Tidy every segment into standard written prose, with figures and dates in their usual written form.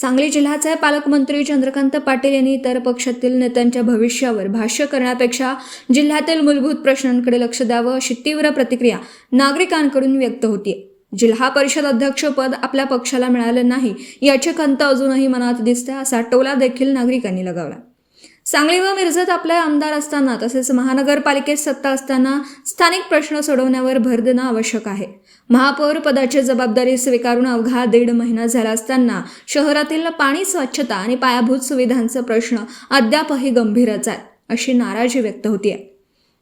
सांगली जिल्ह्याचे पालकमंत्री चंद्रकांत पाटील यांनी इतर पक्षातील नेत्यांच्या भविष्यावर भाष्य करण्यापेक्षा जिल्ह्यातील मूलभूत प्रश्नांकडे लक्ष द्यावं अशी तीव्र प्रतिक्रिया नागरिकांकडून व्यक्त होतीये। जिल्हा परिषद अध्यक्षपद आपल्या पक्षाला मिळालं नाही याची खंत अजूनही मनात दिसते असा टोला देखील नागरिकांनी लगावला। सांगली व मिरजेत आपले आमदार असताना तसेच महानगरपालिकेत सत्ता असताना स्थानिक प्रश्न सोडवण्यावर भर देणं आवश्यक आहे। महापौर पदाची जबाबदारी स्वीकारून अवघा 1.5 महिना झाला असताना शहरातील पाणी, स्वच्छता आणि पायाभूत सुविधांचा प्रश्न अद्यापही गंभीरच आहे अशी नाराजी व्यक्त होतीये।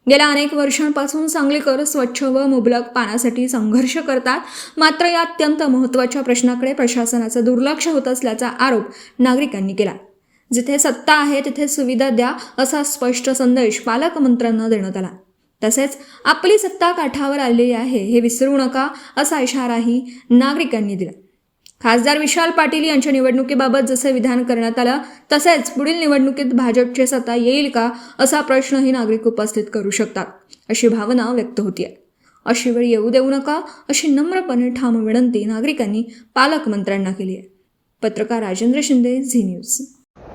गेल्या अनेक वर्षांपासून सांगलीकर स्वच्छ व मुबलक पाण्यासाठी संघर्ष करतात, मात्र या अत्यंत महत्त्वाच्या प्रश्नाकडे प्रशासनाचं दुर्लक्ष होत असल्याचा आरोप नागरिकांनी केला। जिथे सत्ता आहे तिथे सुविधा द्या असा स्पष्ट संदेश पालकमंत्र्यांना देण्यात आला। तसेच आपली सत्ता काठावर आलेली आहे हे विसरू नका असा इशाराही नागरिकांनी दिला। खासदार विशाल पाटील यांच्या निवडणुकीबाबत जसे विधान करण्यात आलं तसेच पुढील निवडणुकीत भाजपची सत्ता येईल का असा प्रश्नही नागरिक उपस्थित करू शकतात अशी भावना व्यक्त होतीये। अशी वेळ येऊ देऊ नका अशी नम्रपणे ठाम विनंती नागरिकांनी पालकमंत्र्यांना केली आहे। पत्रकार राजेंद्र शिंदे, झी न्यूज।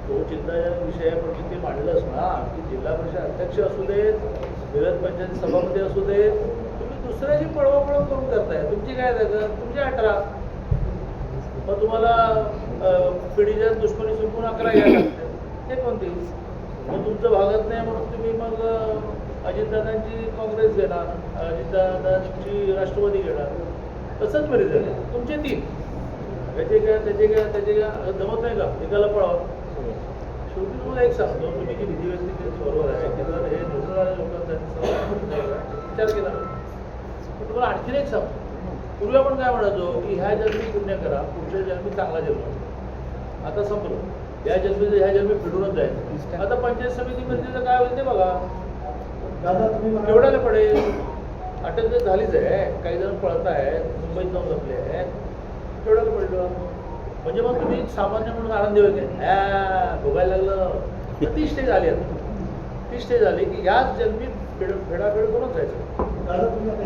तो चिंताजनक विषय आहे, पण ते मांडलंच ना की जिल्हा परिषद अध्यक्ष असू देत, विधान पंचायत सभापती असू देत, तुम्ही दुसऱ्याची पळवापळव करून करताय। तुमची काय जागा, तुमची 18, मग तुम्हाला पिढीच्या दुश्मनी सुटून 11 घ्यायला लागते, हे कोणती? मग तुमचं भागात नाही म्हणून तुम्ही मग अजितदादांची काँग्रेस घेणार, अजितदादांची राष्ट्रवादी घेणार, तसंच बरेच झाले तुमचे 3, त्याचे काय जमत नाही का एकाला पळावं? शेवटी तुम्हाला एक सांगतो, तुम्ही जी विधी व्यक्ती बरोबर आहे की जर हे निवडून लोकांचा विचार केला, पण तुम्हाला आणखीन एक सांगतो, पूर्वी आपण काय म्हणायचो की ह्या जन्मी पुण्य करा, पुढच्या जन्मी चांगला जन्म। आता संपलं, या जन्मी ह्या जन्मी फिरूनच जायचं। आता पंचायत समितीमध्ये काय होईल ते बघा, केवढ्याला पडेल? अटक तर झालीच आहे, काही जण पळत आहेत, मुंबईत जाऊन जपले आहेत, केवढ्याला पडलं? म्हणजे मग तुम्ही सामान्य म्हणून आनंदी होते, भोगायला लागलं तर 30 स्टेज आली, आता 30 स्टेज आली की ह्याच जन्मी फेडाफेड करून जायचं।